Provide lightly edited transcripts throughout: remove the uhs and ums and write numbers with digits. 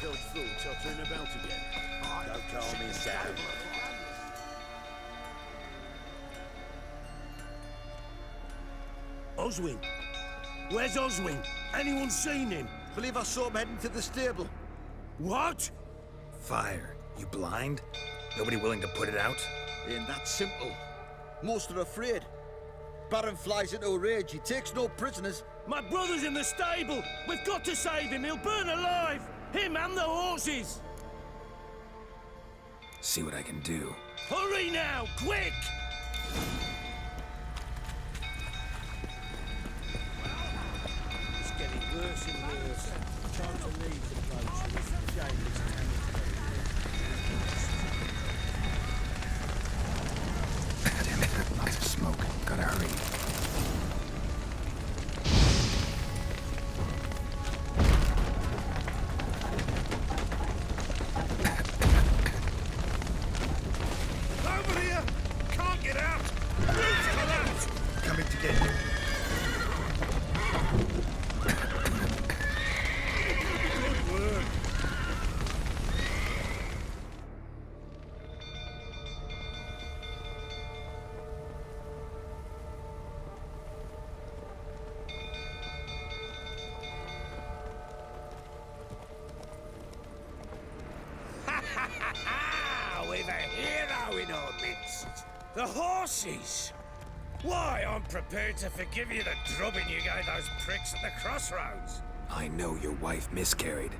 Felt fool tottering about again. Don't call me down. Oswin? Where's Oswin? Anyone seen him? Believe I saw him heading to the stable. What? Fire. You blind? Nobody willing to put it out? Ain't that simple. Most are afraid. Baron flies into a rage. He takes no prisoners. My brother's in the stable! We've got to save him! He'll burn alive! Him and the horses! See what I can do. Hurry now! Quick! It's getting worse and worse. Time to leave the place and it's jail is Lots of smoke. Gotta hurry. over here! Can't get out! Roof collapsed! Coming to get you. Good work! We've a hero in our midst. The horses! Why, I'm prepared to forgive you the drubbing you gave those pricks at the crossroads. I know your wife miscarried.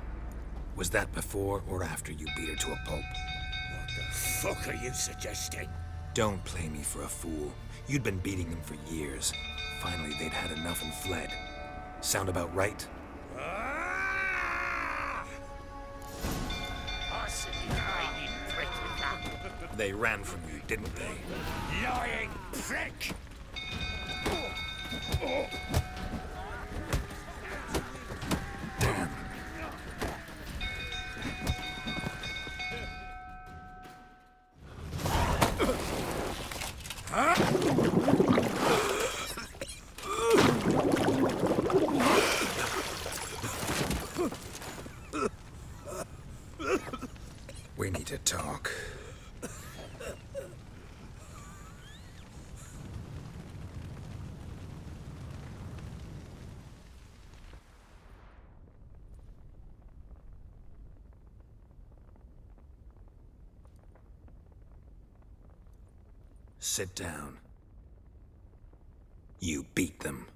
Was that before or after you beat her to a pulp? What the fuck are you suggesting? Don't play me for a fool. You'd been beating them for years. Finally, they'd had enough and fled. Sound about right? Ah! I see you hating prick with that. They ran from you, didn't they? Lying prick! Damn. We need to talk. Sit down. You beat them.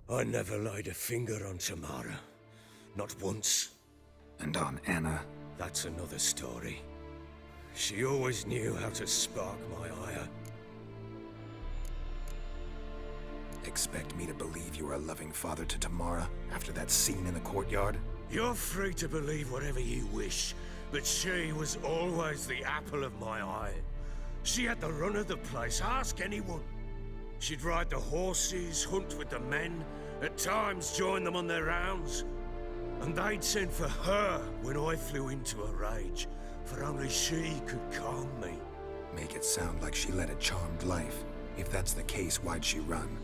I never laid a finger on Tamara. Not once. And on Anna. That's another story. She always knew how to spark my ire. Expect me to believe you were a loving father to Tamara after that scene in the courtyard? You're free to believe whatever you wish, but she was always the apple of my eye. She had the run of the place, ask anyone. She'd ride the horses, hunt with the men, at times join them on their rounds. And they'd send for her when I flew into a rage, for only she could calm me. Make it sound like she led a charmed life. If that's the case, why'd she run?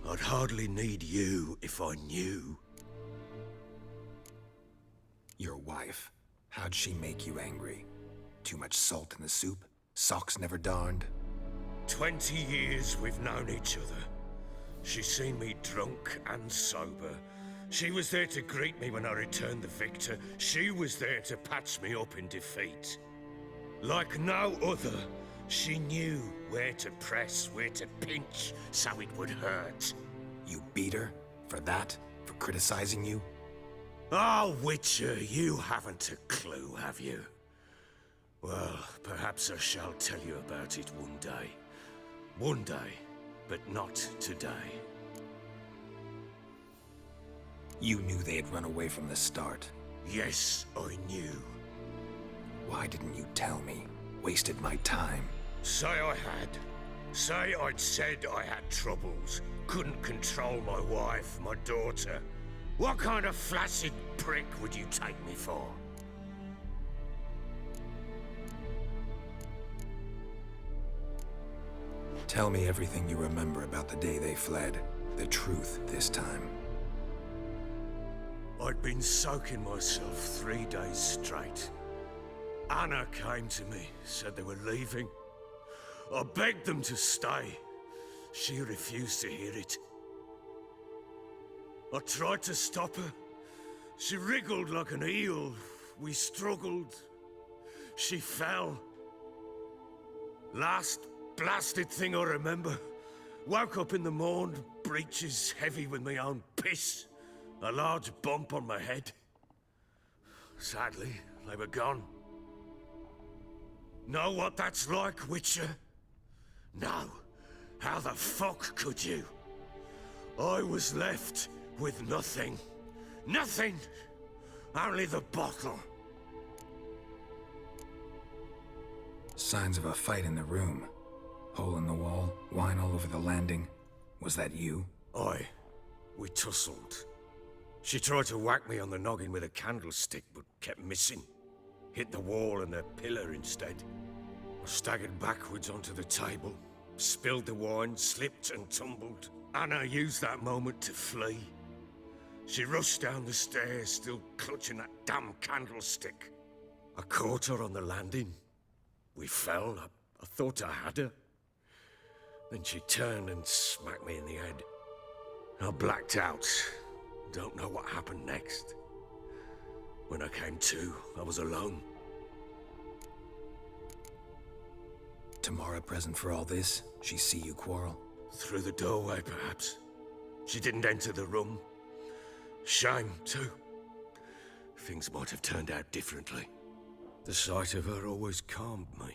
I'd hardly need you if I knew. Your wife. How'd she make you angry? Too much salt in the soup? Socks never darned? 20 years we've known each other. She's seen me drunk and sober. She was there to greet me when I returned the victor. She was there to patch me up in defeat. Like no other, she knew where to press, where to pinch, so it would hurt. You beat her? For that? For criticizing you? Oh, Witcher, you haven't a clue, have you? Well, perhaps I shall tell you about it one day. One day, but not today. You knew they had run away from the start. Yes, I knew. Why didn't you tell me? Wasted my time. Say I had. Say I'd said I had troubles. Couldn't control my wife, my daughter. What kind of flaccid prick would you take me for? Tell me everything you remember about the day they fled. The truth this time. I'd been soaking myself 3 days straight. Anna came to me, said they were leaving. I begged them to stay. She refused to hear it. I tried to stop her. She wriggled like an eel. We struggled. She fell. Last blasted thing I remember. Woke up in the morn, breeches heavy with my own piss. A large bump on my head. Sadly, they were gone. Know what that's like, Witcher? No. How the fuck could you? I was left with nothing. Nothing! Only the bottle. Signs of a fight in the room. Hole in the wall, wine all over the landing. Was that you? Aye. We tussled. She tried to whack me on the noggin with a candlestick, but kept missing. Hit the wall and a pillar instead. I staggered backwards onto the table, spilled the wine, slipped and tumbled. Anna used that moment to flee. She rushed down the stairs, still clutching that damn candlestick. I caught her on the landing. We fell. I thought I had her. Then she turned and smacked me in the head. I blacked out. Don't know what happened next. When I came to, I was alone. Tamara present for all this? She see you quarrel? Through the doorway, perhaps. She didn't enter the room. Shame, too. Things might have turned out differently. The sight of her always calmed me.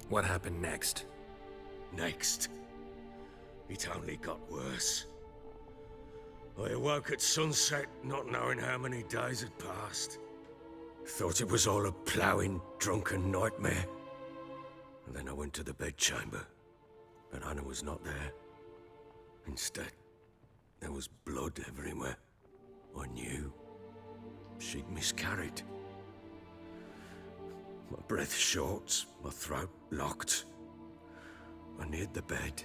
What happened next? Next, it only got worse. I awoke at sunset, not knowing how many days had passed. Thought it was all a ploughing, drunken nightmare. And then I went to the bedchamber, but Anna was not there. Instead, there was blood everywhere. I knew she'd miscarried. My breath short, my throat locked. I neared the bed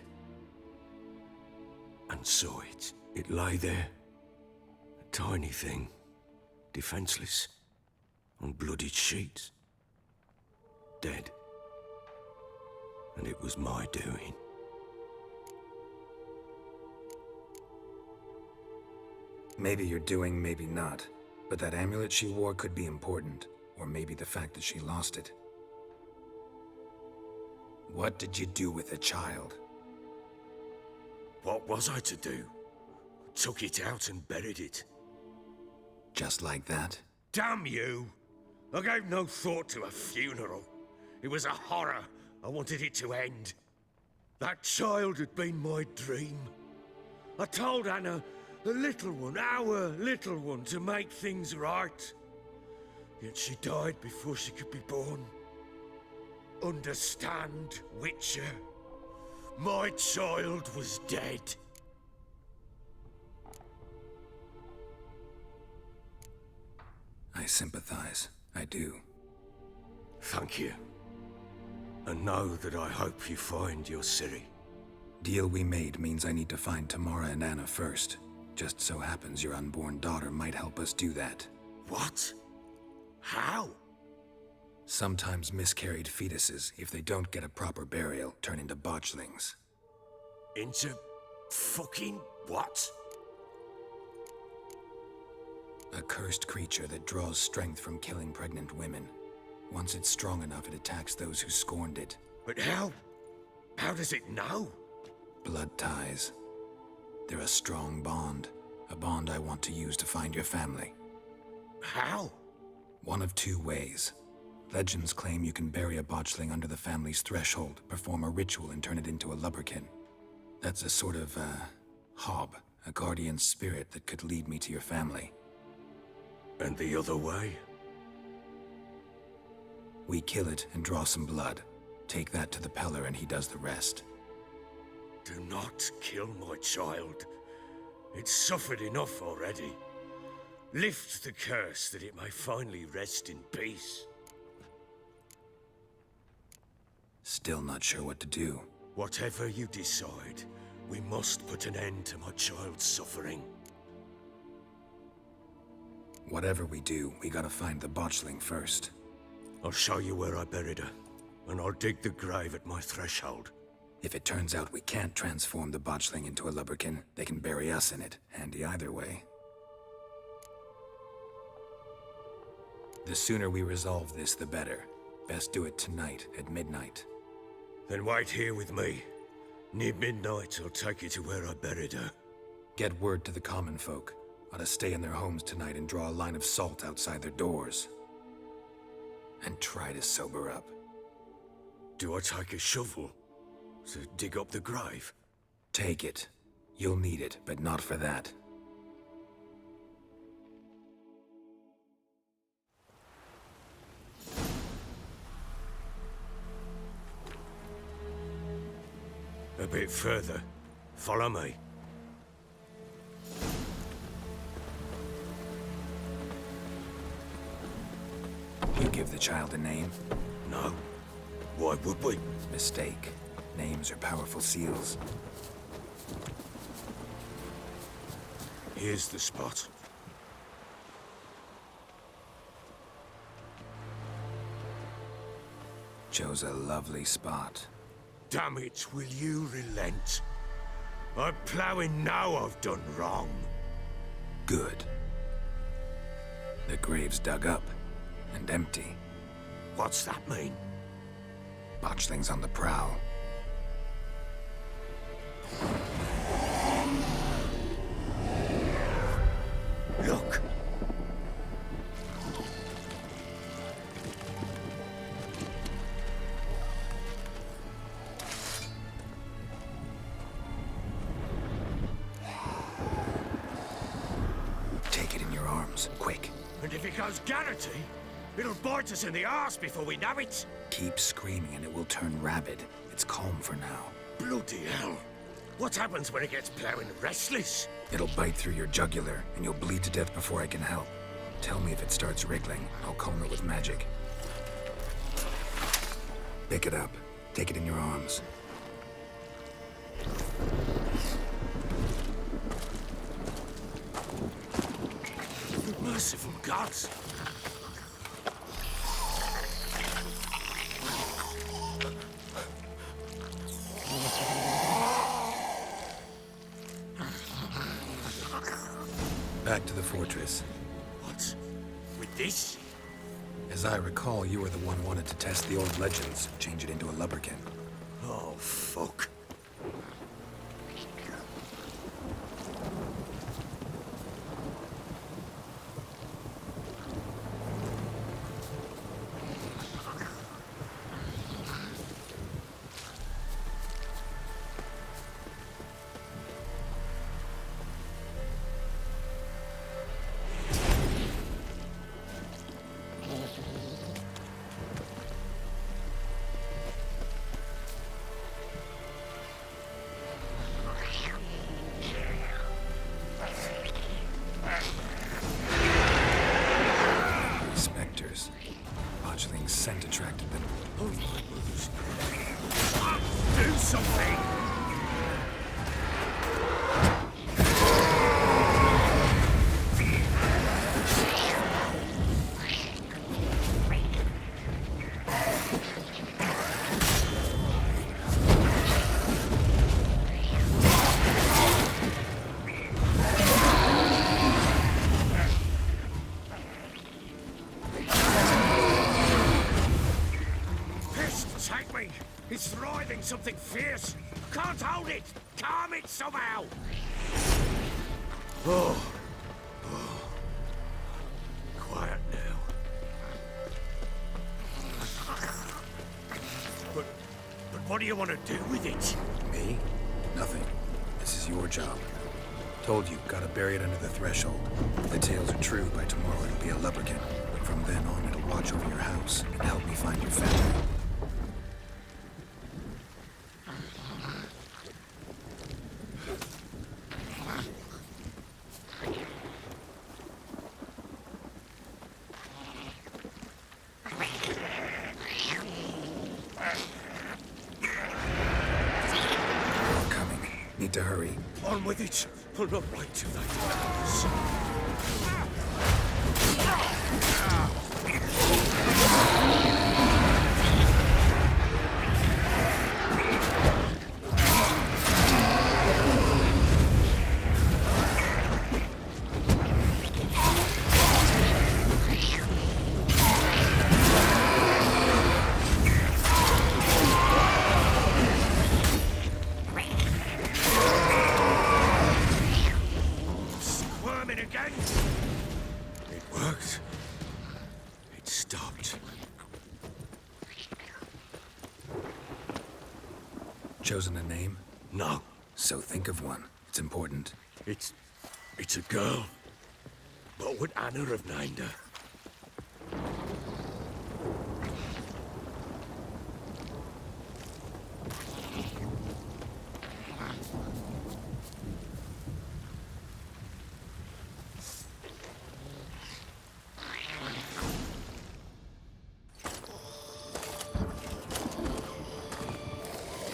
and saw it. It lay there, a tiny thing, defenseless, on bloodied sheets, dead. And it was my doing. Maybe you're doing, maybe not. But that amulet she wore could be important. Or maybe the fact that she lost it. What did you do with the child? What was I to do? Took it out and buried it. Just like that? Damn you! I gave no thought to a funeral. It was a horror. I wanted it to end. That child had been my dream. I told Anna, the little one, our little one, to make things right. Yet she died before she could be born. Understand, Witcher? My child was dead. I sympathize. I do. Thank you. And know that I hope you find your Ciri. Deal we made means I need to find Tamara and Anna first. Just so happens your unborn daughter might help us do that. What? How? Sometimes miscarried fetuses, if they don't get a proper burial, turn into botchlings. Into fucking what? A cursed creature that draws strength from killing pregnant women. Once it's strong enough, it attacks those who scorned it. But how? How does it know? Blood ties. They're a strong bond. A bond I want to use to find your family. How? One of two ways. Legends claim you can bury a botchling under the family's threshold, perform a ritual, and turn it into a lubberkin. That's a sort of, hob, a guardian spirit that could lead me to your family. And the other way? We kill it and draw some blood. Take that to the Peller and he does the rest. Do not kill my child. It's suffered enough already. Lift the curse that it may finally rest in peace. Still not sure what to do. Whatever you decide, we must put an end to my child's suffering. Whatever we do, we gotta find the botchling first. I'll show you where I buried her, and I'll dig the grave at my threshold. If it turns out we can't transform the botchling into a lubberkin, they can bury us in it. Handy either way. The sooner we resolve this, the better. Best do it tonight, at midnight. Then wait here with me. Near midnight, I'll take you to where I buried her. Get word to the common folk. Ought to stay in their homes tonight and draw a line of salt outside their doors. And try to sober up. Do I take a shovel to dig up the grave? Take it. You'll need it, but not for that. A bit further. Follow me. You give the child a name? No. Why would we? Mistake. Names are powerful seals. Here's the spot. Chose a lovely spot. Damn it, will you relent? I'm ploughing now I've done wrong. Good. The grave's dug up and empty. What's that mean? Botchling's on the prowl. Look! Take it in your arms, quick. And if it goes Garrity, it'll bite us in the arse before we know it. Keep screaming and it will turn rabid. It's calm for now. Bloody hell. What happens when it gets ploughing restless? It'll bite through your jugular and you'll bleed to death before I can help. Tell me if it starts wriggling. I'll calm it with magic. Pick it up. Take it in your arms. Merciful gods. Back to the fortress. What? With this? As I recall, you were the one wanted to test the old legends, change it into a lubberkin. Oh, fuck. Spectres. Botchling's scent attracted them. Oh, my mothers. Do something! Take me! It's writhing something fierce! Can't hold it! Calm it somehow! Oh. Quiet now. But what do you want to do with it? Me? Nothing. This is your job. Told you, gotta bury it under the threshold. If the tales are true, by tomorrow it'll be a lubberkin. From then on, it'll watch over your house and help me find your family. to hurry. On with it. I'll not wait till they do. Squirming again. It worked. It stopped. Chosen a name? No, So think of one. It's important. it's a girl. What would Anna have named her?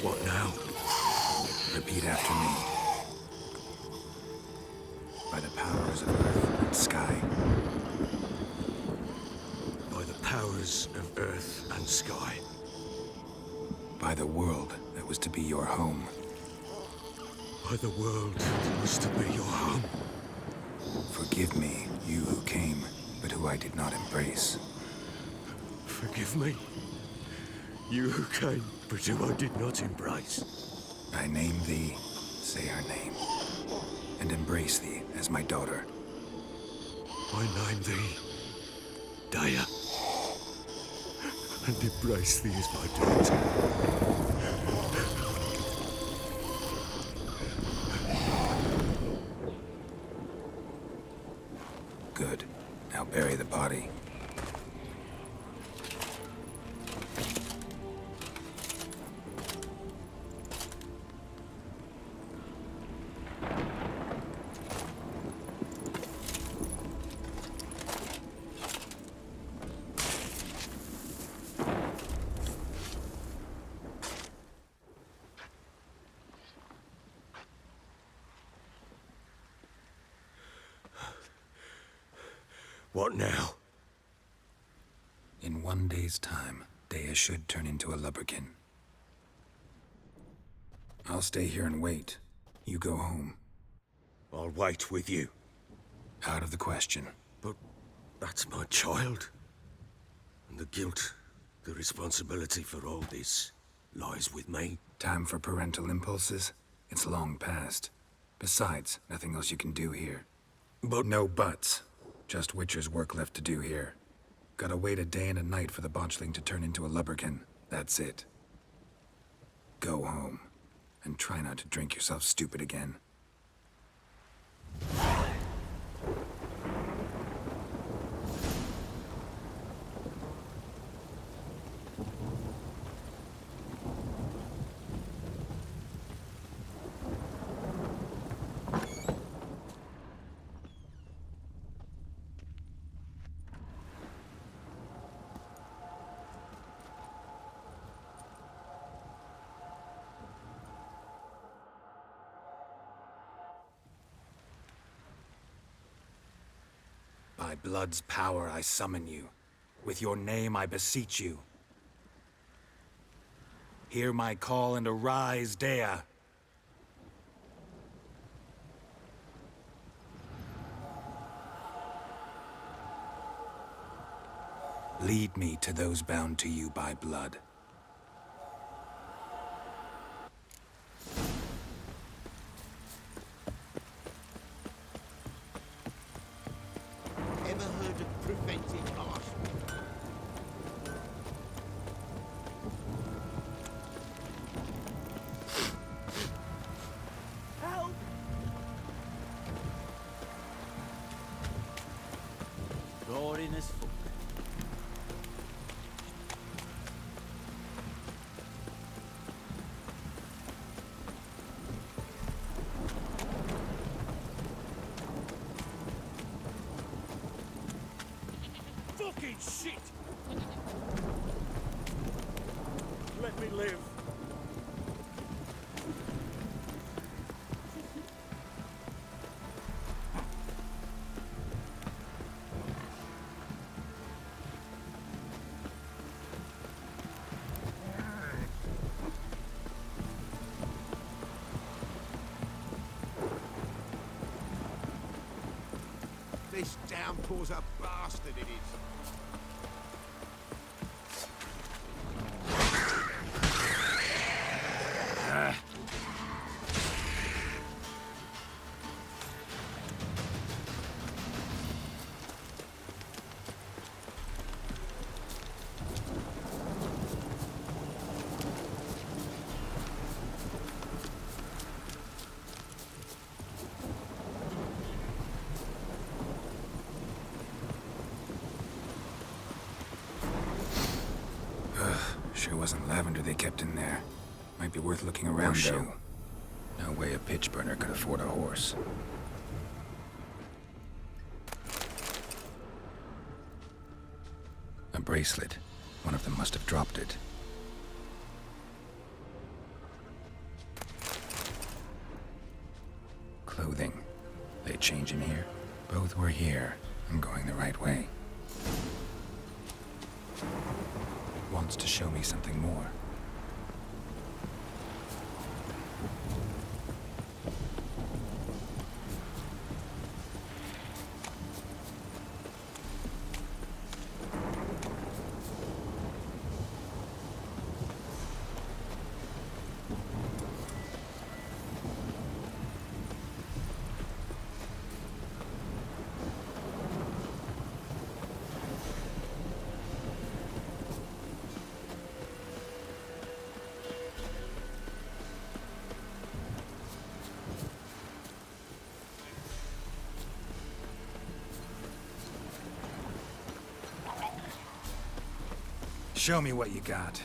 What now? Repeat after me. By the powers of earth and sky. By the powers of earth and sky. By the world that was to be your home. By the world that was to be your home. Forgive me, you who came, but who I did not embrace. Forgive me. You who came, but who I did not embrace. I name thee, say her name, and embrace thee as my daughter. I name thee Daya, and embrace thee as my daughter. Good. Now bury the body. What now? In 1 day's time, Dea should turn into a lubberkin. I'll stay here and wait. You go home. I'll wait with you. Out of the question. But that's my child. And the guilt, the responsibility for all this lies with me. Time for parental impulses? It's long past. Besides, nothing else you can do here. But No buts. Just Witcher's work left to do here. Gotta wait a day and a night for the botchling to turn into a lubberkin. That's it. Go home. And try not to drink yourself stupid again. By blood's power I summon you. With your name I beseech you. Hear my call and arise, Dea. Lead me to those bound to you by blood. Ever heard of preventive arson? Help! Roaring as fuck. fucking shit! Let me live. This downpour's a bastard, it is. Sure wasn't lavender they kept in there. Might be worth looking around, though. No way a pitch burner could afford a horse. A bracelet. One of them must have dropped it. Clothing. They change in here? Both were here. I'm going the right way. Wants to show me something more. Show me what you got.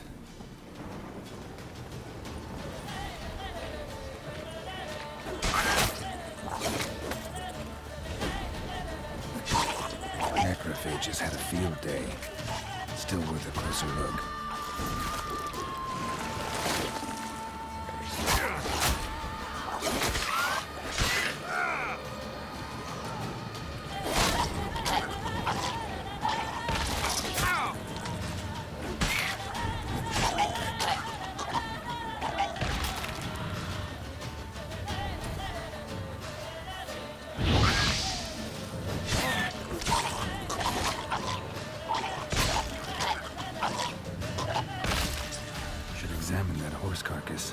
Necrophages had a field day. Still worth a closer look. Examine that horse carcass.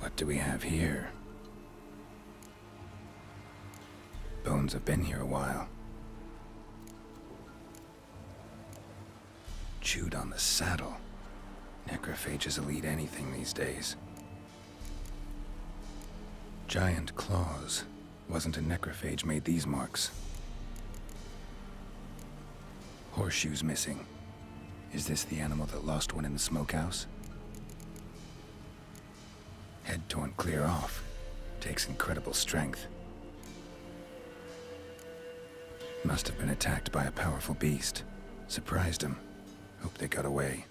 What do we have here? Bones have been here a while. Chewed on the saddle. Necrophages will eat anything these days. Giant claws. Wasn't a necrophage made these marks. Horseshoes missing. Is this the animal that lost one in the smokehouse? Head torn clear off. Takes incredible strength. Must have been attacked by a powerful beast. Surprised him. Hope they got away.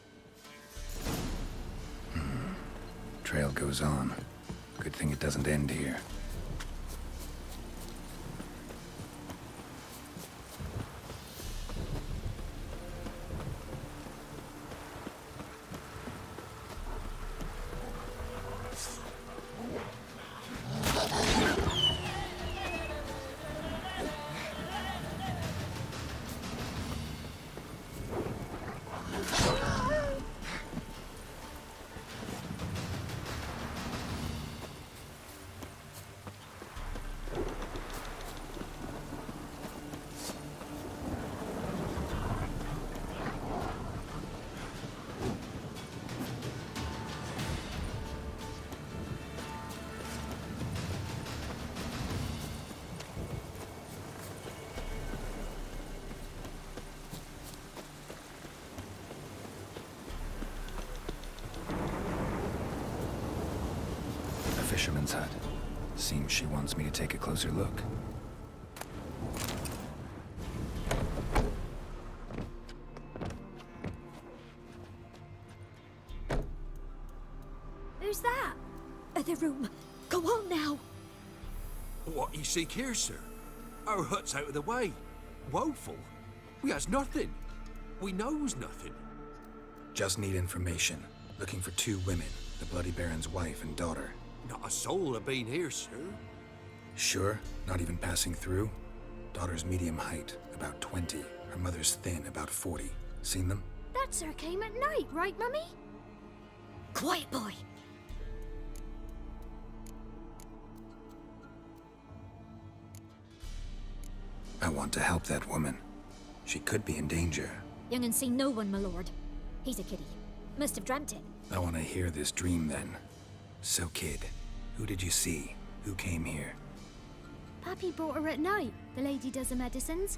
Trail goes on. Good thing it doesn't end here. Fisherman's hut. Seems she wants me to take a closer look. Who's that? The room. Go on now. What you seek here, sir? Our hut's out of the way. Woeful. We has nothing. We knows nothing. Just need information. Looking for 2 women, the Bloody Baron's wife and daughter. Not a soul have been here, sir. Sure? Not even passing through? Daughter's medium height, about 20. Her mother's thin, about 40. Seen them? That sir came at night, right, Mummy? Quiet, boy. I want to help that woman. She could be in danger. Young and seen no one, my lord. He's a kiddie. Must have dreamt it. I want to hear this dream then. So, kid, who did you see? Who came here? Pappy brought her at night, the lady does the medicines.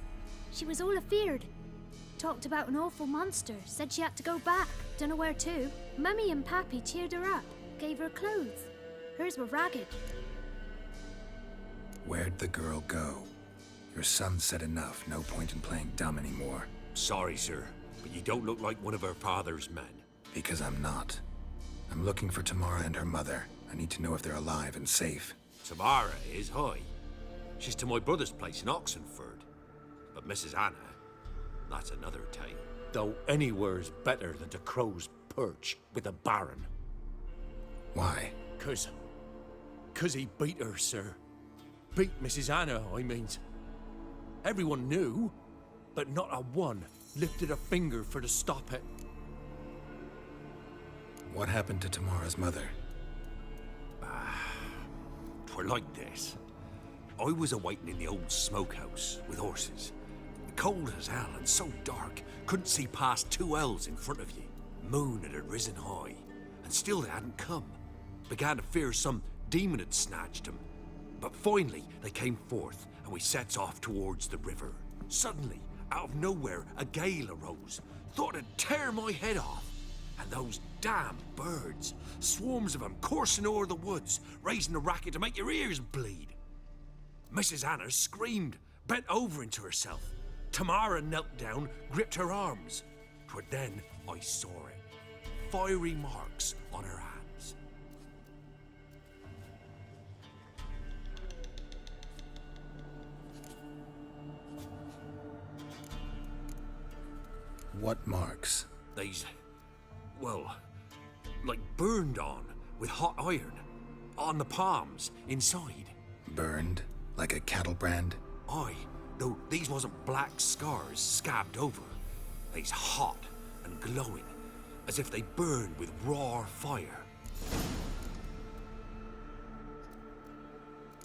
She was all afeared. Talked about an awful monster, said she had to go back, dunno where to. Mummy and Pappy cheered her up, gave her clothes. Hers were ragged. Where'd the girl go? Your son said enough, no point in playing dumb anymore. Sorry, sir, but you don't look like one of her father's men. Because I'm not. I'm looking for Tamara and her mother. I need to know if they're alive and safe. Tamara is, hi. She's to my brother's place in Oxenford. But Mrs. Anna, that's another tale. Though anywhere's better than to Crow's Perch with a baron. Why? Cause he beat her, sir. Beat Mrs. Anna, I means. Everyone knew, but not a one lifted a finger for to stop it. What happened to Tamara's mother? Twere like this. I was awaiting in the old smokehouse with horses. Cold as hell and so dark, couldn't see past 2 ells in front of you. Moon had risen high, and still they hadn't come. Began to fear some demon had snatched them. But finally they came forth, and we sets off towards the river. Suddenly, out of nowhere, a gale arose. Thought it'd tear my head off. And those damn birds, swarms of them coursing o'er the woods, raising a racket to make your ears bleed. Mrs. Anna screamed, bent over into herself. Tamara knelt down, gripped her arms. 'Twere then I saw it. Fiery marks on her hands. What marks? They's, well, like burned on with hot iron. On the palms, inside. Burned? Like a cattle brand? Aye, though these wasn't black scars scabbed over. They's hot and glowing, as if they burned with raw fire.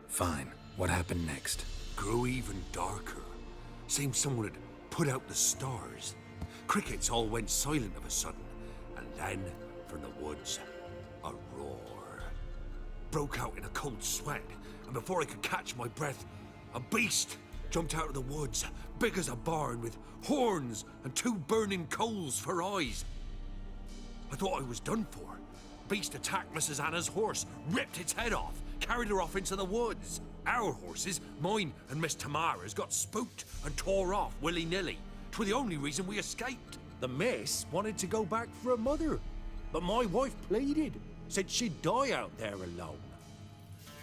Fine. What happened next? Grew even darker. Seemed someone had put out the stars. Crickets all went silent of a sudden, and then, from the woods, a roar. Broke out in a cold sweat, and before I could catch my breath, a beast jumped out of the woods, big as a barn, with horns and 2 burning coals for eyes. I thought I was done for. Beast attacked Mrs. Anna's horse, ripped its head off, carried her off into the woods. Our horses, mine and Miss Tamara's, got spooked and tore off willy-nilly. 'Twere the only reason we escaped. The miss wanted to go back for her mother, but my wife pleaded, said she'd die out there alone.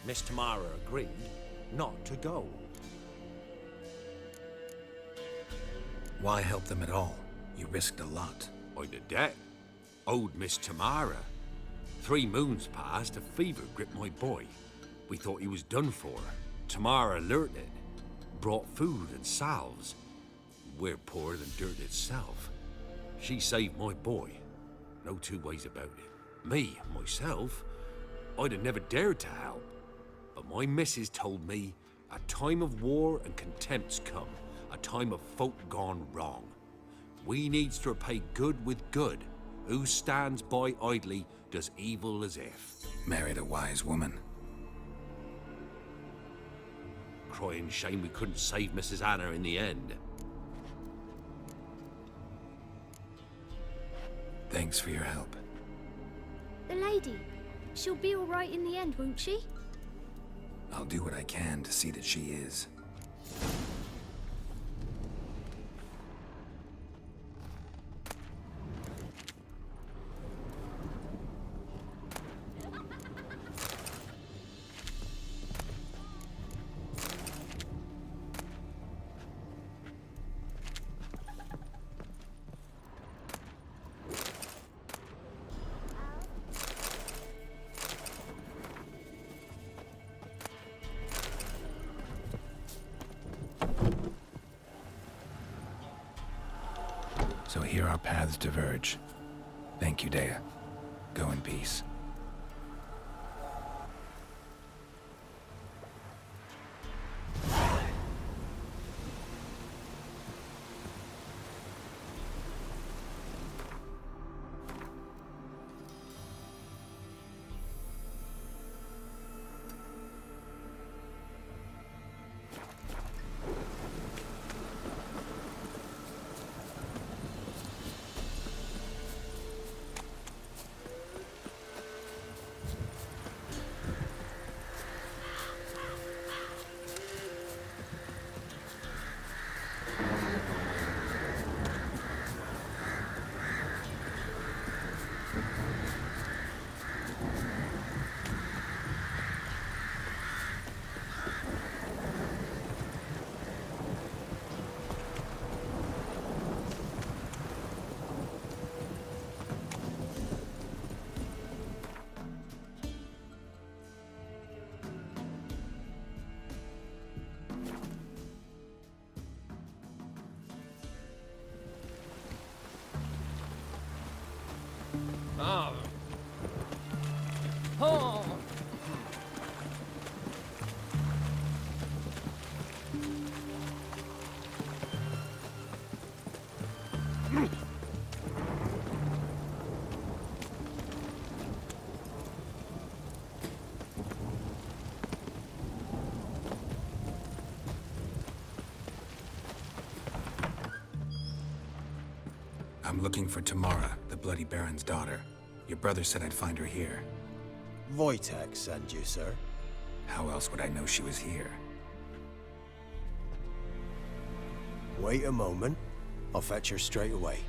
Miss Tamara agreed not to go. Why help them at all? You risked a lot. I'd a debt. Owed Miss Tamara. 3 moons passed, a fever gripped my boy. We thought he was done for. Tamara learnt it. Brought food and salves. We're poorer than dirt itself. She saved my boy. No 2 ways about it. Me, myself, I'd have never dared to help. But my missus told me a time of war and contempt's come. A time of folk gone wrong. We needs to repay good with good. Who stands by idly does evil as if. Married a wise woman. Crying shame we couldn't save Mrs. Anna in the end. Thanks for your help. The lady, she'll be all right in the end, won't she? I'll do what I can to see that she is. So here our paths diverge. Thank you, Dea. Go in peace. I'm looking for Tamara, the Bloody Baron's daughter. Your brother said I'd find her here. Wojtek sent you, sir. How else would I know she was here? Wait a moment. I'll fetch her straight away.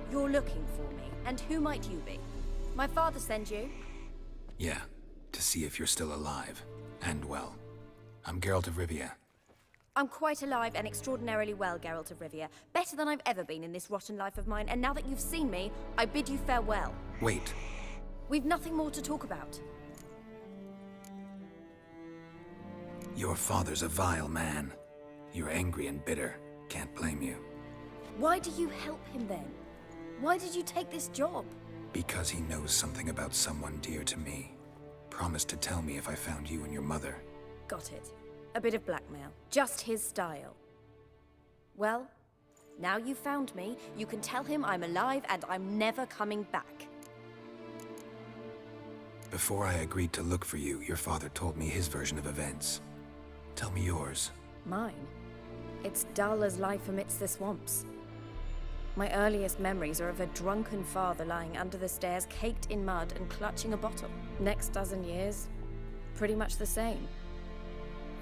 You're looking for me, and who might you be? My father sent you? Yeah, to see if you're still alive. And well. I'm Geralt of Rivia. I'm quite alive and extraordinarily well, Geralt of Rivia. Better than I've ever been in this rotten life of mine, and now that you've seen me, I bid you farewell. Wait. We've nothing more to talk about. Your father's a vile man. You're angry and bitter. Can't blame you. Why do you help him then? Why did you take this job? Because he knows something about someone dear to me. Promised to tell me if I found you and your mother. Got it. A bit of blackmail. Just his style. Well, now you've found me, you can tell him I'm alive and I'm never coming back. Before I agreed to look for you, your father told me his version of events. Tell me yours. Mine? It's dull as life amidst the swamps. My earliest memories are of a drunken father lying under the stairs, caked in mud and clutching a bottle. Next dozen years, pretty much the same.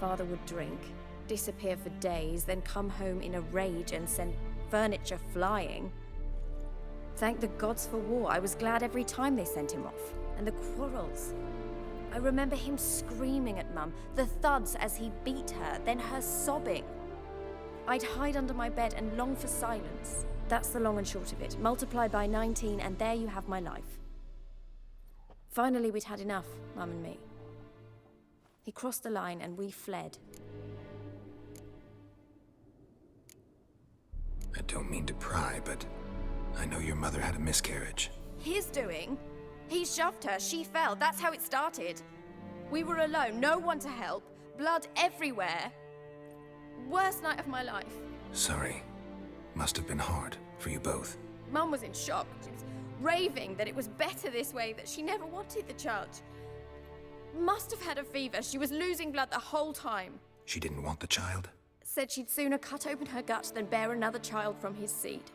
Father would drink, disappear for days, then come home in a rage and send furniture flying. Thank the gods for war. I was glad every time they sent him off. And the quarrels. I remember him screaming at Mum, the thuds as he beat her, then her sobbing. I'd hide under my bed and long for silence. That's the long and short of it. Multiply by 19 and there you have my life. Finally, we'd had enough, Mum and me. He crossed the line and we fled. I don't mean to pry, but I know your mother had a miscarriage. His doing? He shoved her, she fell, that's how it started. We were alone, no one to help, blood everywhere. Worst night of my life. Sorry. Must have been hard for you both. Mum was in shock. She was raving that it was better this way, that she never wanted the child. Must have had a fever. She was losing blood the whole time. She didn't want the child? Said she'd sooner cut open her gut than bear another child from his seed.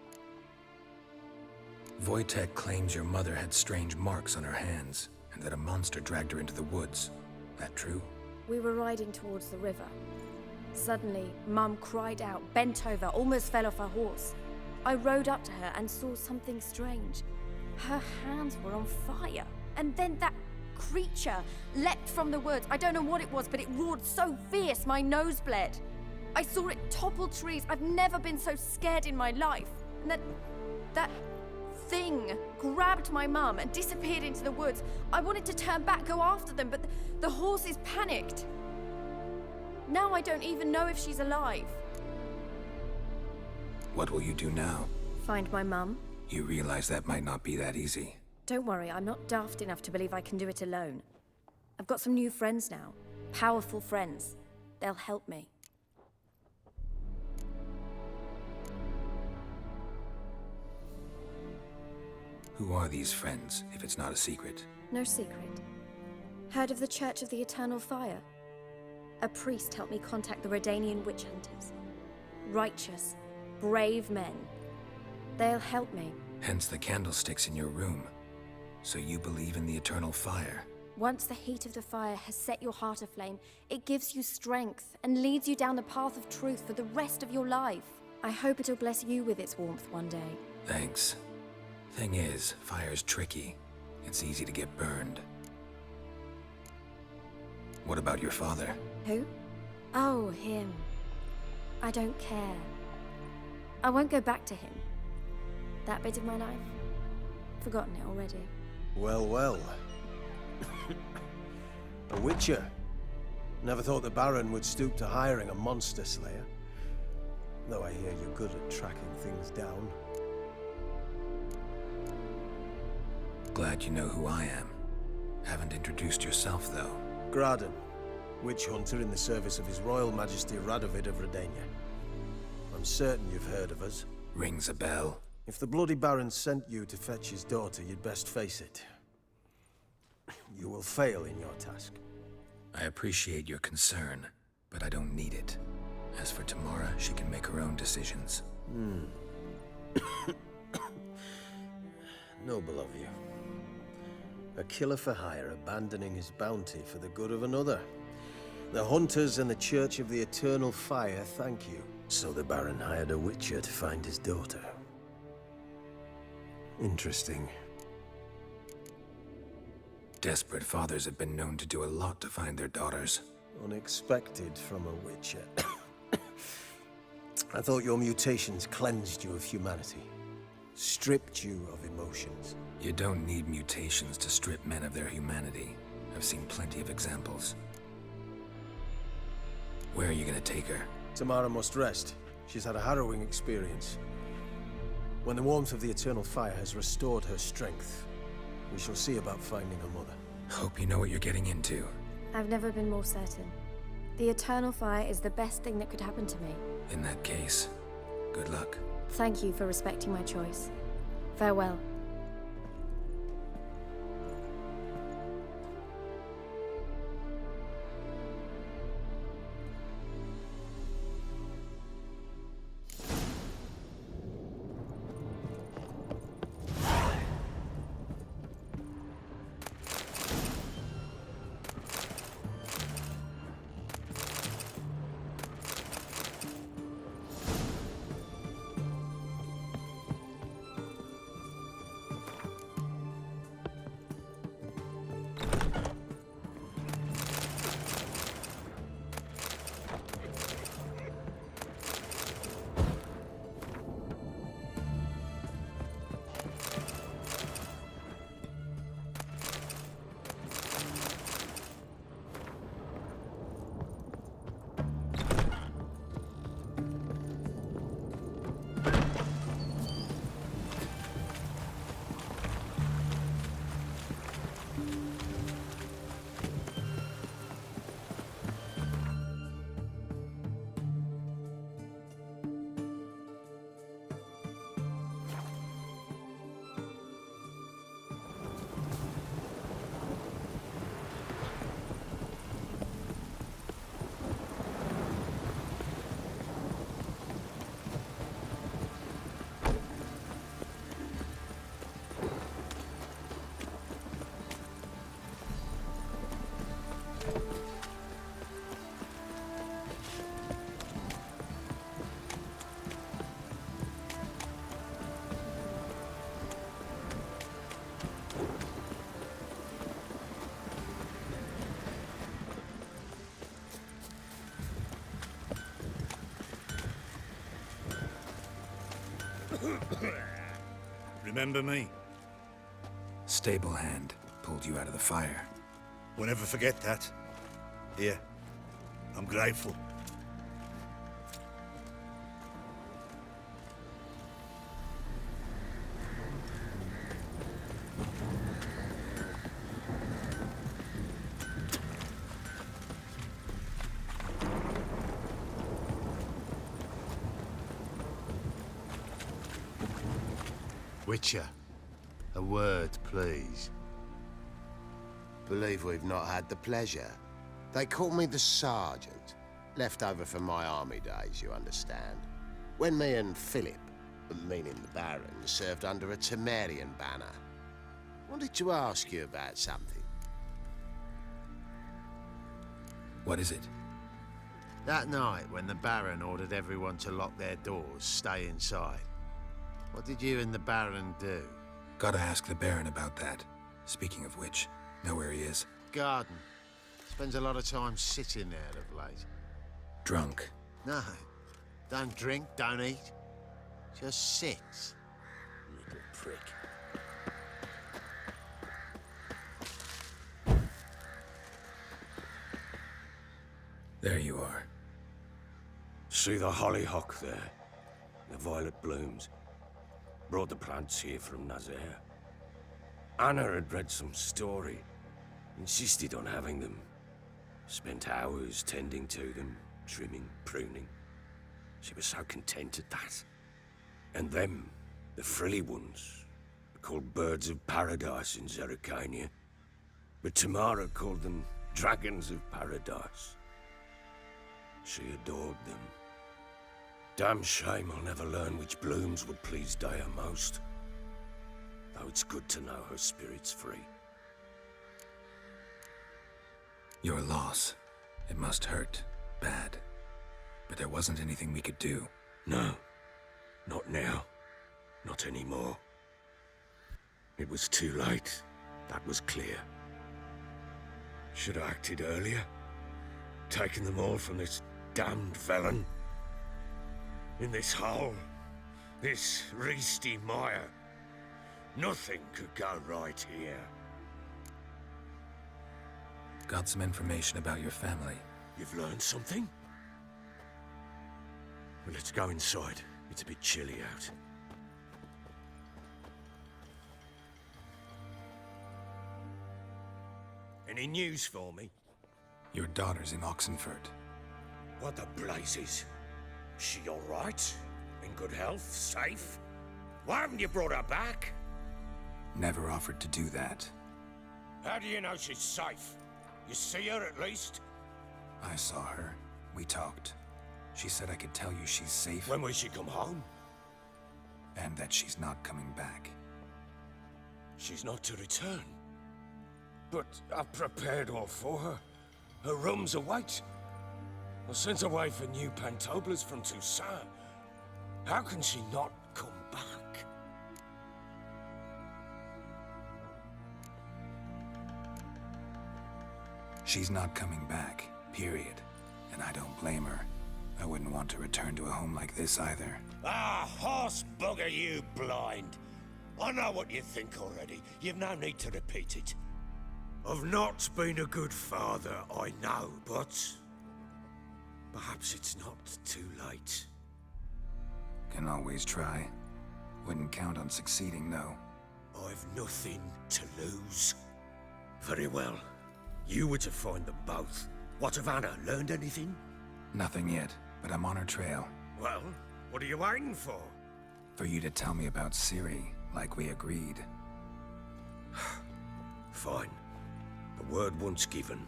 Wojtek claims your mother had strange marks on her hands, and that a monster dragged her into the woods. That true? We were riding towards the river. Suddenly, Mum cried out, bent over, almost fell off her horse. I rode up to her and saw something strange. Her hands were on fire. And then that creature leapt from the woods. I don't know what it was, but it roared so fierce my nose bled. I saw it topple trees. I've never been so scared in my life. And that thing grabbed my mum and disappeared into the woods. I wanted to turn back, go after them, but the horses panicked. Now I don't even know if she's alive. What will you do now? Find my mum. You realize that might not be that easy. Don't worry, I'm not daft enough to believe I can do it alone. I've got some new friends now. Powerful friends. They'll help me. Who are these friends, if it's not a secret? No secret. Heard of the Church of the Eternal Fire? A priest helped me contact the Redanian witch hunters. Righteous, brave men. They'll help me. Hence the candlesticks in your room. So you believe in the eternal fire? Once the heat of the fire has set your heart aflame, it gives you strength and leads you down the path of truth for the rest of your life. I hope it'll bless you with its warmth one day. Thanks. Thing is, fire's tricky. It's easy to get burned. What about your father? Who? Oh, him. I don't care. I won't go back to him. That bit of my life? Forgotten it already. Well, well. A witcher. Never thought the Baron would stoop to hiring a monster slayer. Though I hear you're good at tracking things down. Glad you know who I am. Haven't introduced yourself, though. Graden, witch hunter in the service of His Royal Majesty Radovid of Redania. I'm certain you've heard of us. Rings a bell. If the Bloody Baron sent you to fetch his daughter, you'd best face it. You will fail in your task. I appreciate your concern, but I don't need it. As for Tamara, she can make her own decisions. Noble of you. A killer for hire abandoning his bounty for the good of another. The hunters and the Church of the Eternal Fire thank you. So the Baron hired a witcher to find his daughter. Interesting. Desperate fathers have been known to do a lot to find their daughters. Unexpected from a witcher. I thought your mutations cleansed you of humanity. Stripped you of emotions. You don't need mutations to strip men of their humanity. I've seen plenty of examples. Where are you gonna take her? Tamara must rest. She's had a harrowing experience. When the warmth of the Eternal Fire has restored her strength, we shall see about finding her mother. Hope you know what you're getting into. I've never been more certain. The Eternal Fire is the best thing that could happen to me. In that case, good luck. Thank you for respecting my choice. Farewell. Remember me? Stable hand pulled you out of the fire. We'll never forget that. Here, I'm grateful. Witcher, a word, please. Believe we've not had the pleasure. They call me the Sergeant. Left over from my army days, you understand. When me and Philip, meaning the Baron, served under a Temerian banner. Wanted to ask you about something. What is it? That night, when the Baron ordered everyone to lock their doors, stay inside. What did you and the Baron do? Gotta ask the Baron about that. Speaking of which, know where he is? Garden. Spends a lot of time sitting there of late. Drunk. No. Don't drink, don't eat. Just sits. Little prick. There you are. See the hollyhock there? The violet blooms. Brought the plants here from Nazaire. Anna had read some story. Insisted on having them. Spent hours tending to them, trimming, pruning. She was so content at that. And them, the frilly ones, called birds of paradise in Zerrikania. But Tamara called them dragons of paradise. She adored them. Damn shame I'll never learn which blooms would please Dea most. Though it's good to know her spirit's free. Your loss. It must hurt. Bad. But there wasn't anything we could do. No. Not now. Not anymore. It was too late. That was clear. Should have acted earlier. Taken them all from this damned felon. In this hole. This Reesty mire. Nothing could go right here. Got some information about your family. You've learned something? Well, let's go inside. It's a bit chilly out. Any news for me? Your daughter's in Oxenfurt. What the blazes? She all right? In good health? Safe? Why haven't you brought her back? Never offered to do that. How do you know she's safe? You see her at least? I saw her. We talked. She said I could tell you she's safe. When will she come home? And that she's not coming back. She's not to return. But I've prepared all for her. Her rooms await. I sent away for new pantoblas from Toussaint. How can she not come back? She's not coming back, period. And I don't blame her. I wouldn't want to return to a home like this either. Ah, horse bugger you, blind. I know what you think already. You've no need to repeat it. I've not been a good father, I know, but... perhaps it's not too late. Can always try. Wouldn't count on succeeding, though. I've nothing to lose. Very well. You were to find them both. What of Anna? Learned anything? Nothing yet, but I'm on her trail. Well, what are you waiting for? For you to tell me about Ciri, like we agreed. Fine. The word once given.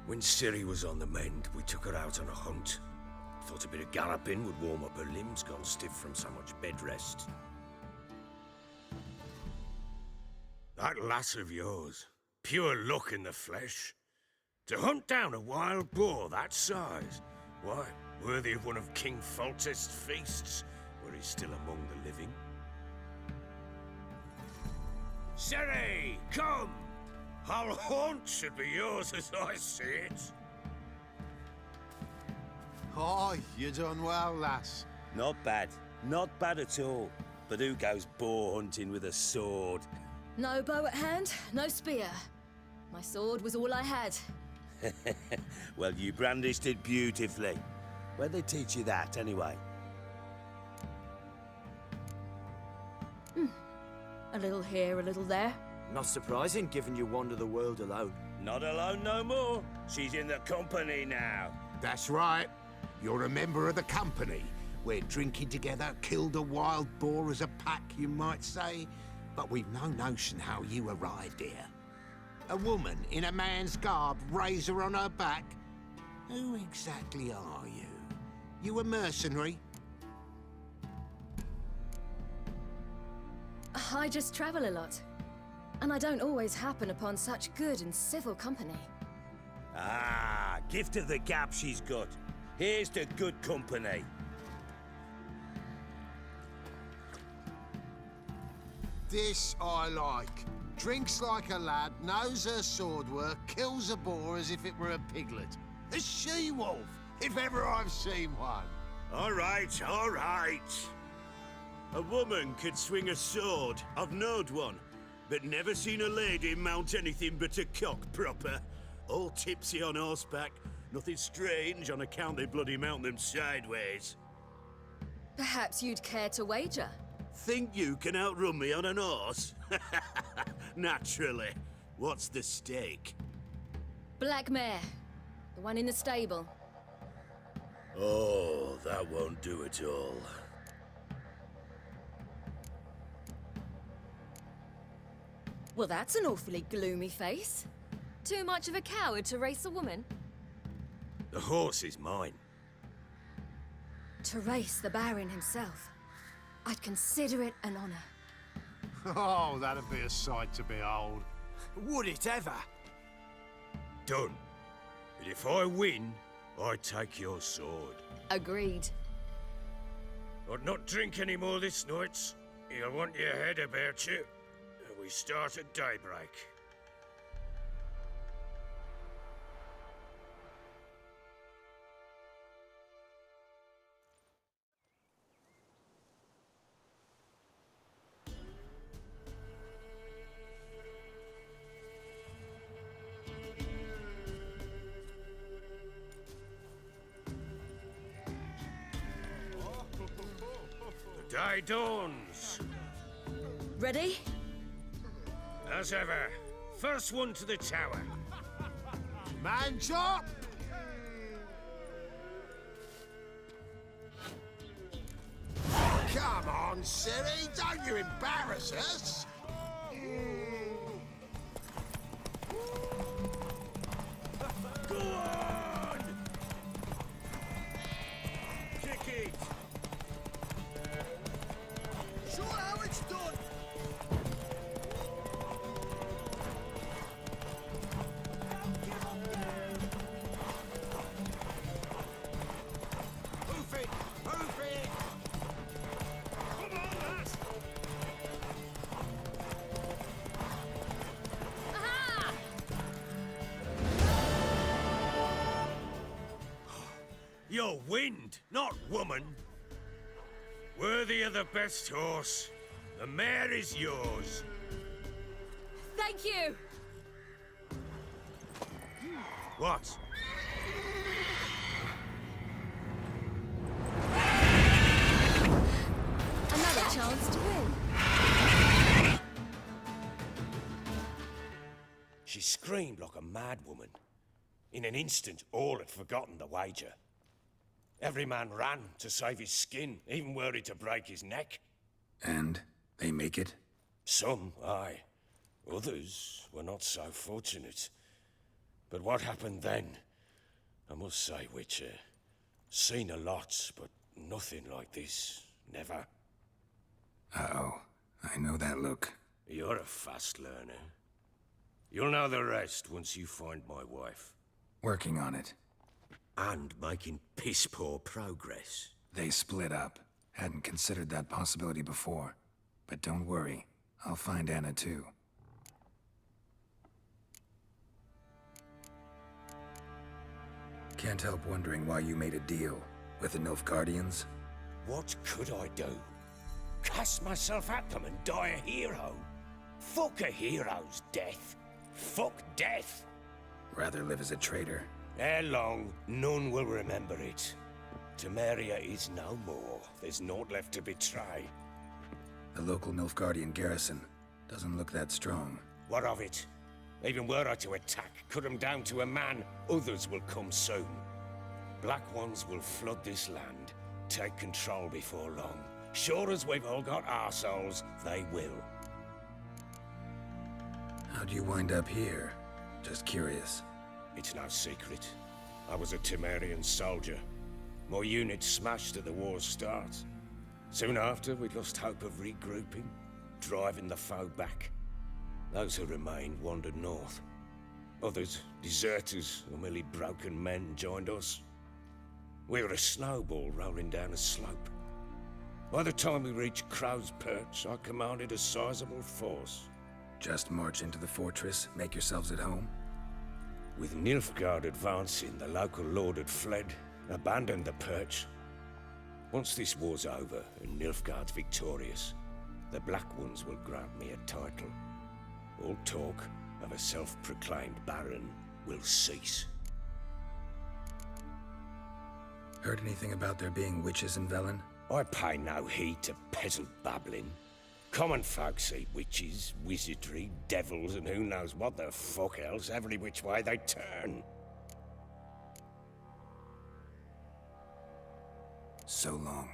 When Ciri was on the mend, we took her out on a hunt. Thought a bit of galloping would warm up her limbs gone stiff from so much bed rest. That lass of yours, pure luck in the flesh. To hunt down a wild boar that size, why, worthy of one of King Foltest's feasts, where he's still among the living. Ciri, come! Our haunt should be yours as I see it. Oh, you done well, lass. Not bad. Not bad at all. But who goes boar hunting with a sword? No bow at hand, no spear. My sword was all I had. Well, you brandished it beautifully. Where'd they teach you that, anyway? A little here, a little there. Not surprising, given you wander the world alone. Not alone no more. She's in the company now. That's right. You're a member of the company. We're drinking together, killed a wild boar as a pack, you might say. But we've no notion how you arrived here. A woman in a man's garb, razor on her back. Who exactly are you? You a mercenary? I just travel a lot. And I don't always happen upon such good and civil company. Ah, gift of the gab she's got. Here's to good company. This I like. Drinks like a lad, knows her sword work, kills a boar as if it were a piglet. A she-wolf, if ever I've seen one. All right, all right. A woman could swing a sword. I've knowed one, but never seen a lady mount anything but a cock proper. All tipsy on horseback. Nothing strange on account they bloody mount them sideways. Perhaps you'd care to wager? Think you can outrun me on an horse? Naturally. What's the stake? Black mare. The one in the stable. Oh, that won't do at all. Well, that's an awfully gloomy face. Too much of a coward to race a woman? The horse is mine. To race the Baron himself. I'd consider it an honor. Oh, that'd be a sight to behold. Would it ever? Done. But if I win, I take your sword. Agreed. I'd not drink any more this night. You'll want your head about you. We start at daybreak. The day dawns. Ready? As ever, first one to the tower. Man chop! Come on, Ciri, don't you embarrass us! Go on! Kick it! Show how it's done! You're wind, not woman. Worthy of the best horse. The mare is yours. Thank you! What? Another chance to win. She screamed like a mad woman. In an instant, all had forgotten the wager. Every man ran to save his skin, even worried to break his neck. And they make it? Some, aye. Others were not so fortunate. But what happened then? I must say, Witcher, seen a lot, but nothing like this. Never. Uh-oh. I know that look. You're a fast learner. You'll know the rest once you find my wife. Working on it. And making piss-poor progress. They split up. Hadn't considered that possibility before. But don't worry. I'll find Anna too. Can't help wondering why you made a deal with the Nilfgaardians. What could I do? Cast myself at them and die a hero? Fuck a hero's death. Fuck death. Rather live as a traitor. Ere long, none will remember it. Temeria is no more. There's naught left to betray. The local Nilfgaardian garrison doesn't look that strong. What of it? Even were I to attack, cut them down to a man, others will come soon. Black Ones will flood this land, take control before long. Sure as we've all got arseholes, they will. How'd you wind up here? Just curious. It's no secret. I was a Temerian soldier. My unit smashed at the war's start. Soon after, we lost hope of regrouping, driving the foe back. Those who remained wandered north. Others, deserters or merely broken men, joined us. We were a snowball rolling down a slope. By the time we reached Crow's Perch, I commanded a sizable force. Just march into the fortress, make yourselves at home? With Nilfgaard advancing, the local lord had fled, abandoned the Perch. Once this war's over and Nilfgaard's victorious, the Black Ones will grant me a title. All talk of a self-proclaimed Baron will cease. Heard anything about there being witches in Velen? I pay no heed to peasant babbling. Common folk see witches, wizardry, devils, and who knows what the fuck else every which way they turn. So long.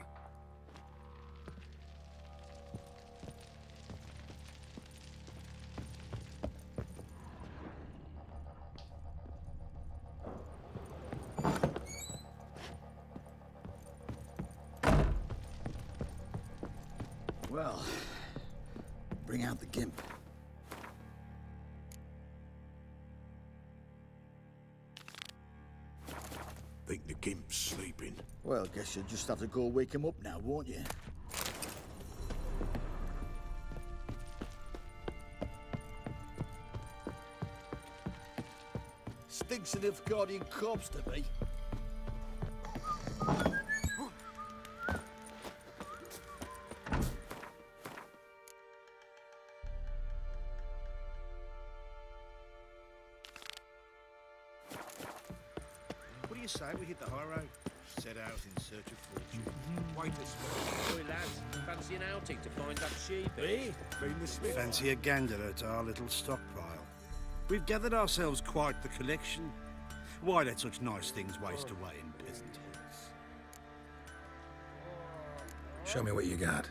Well, bring out the gimp. Think the gimp's sleeping. Well, guess you'll just have to go wake him up now, won't you? Stinks of Nilfgaardian corpse to me. What do you say we hit the high road? Set out in search of fortune. Wait a smith. Boy, lads, fancy an outing to find that sheep, eh? Been the smith. Fancy a gander at our little stockpile. We've gathered ourselves quite the collection. Why let such nice things waste away in peasant halls? Show me what you got.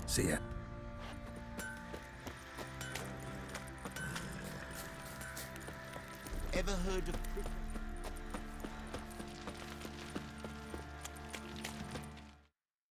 See ya. Ever heard of...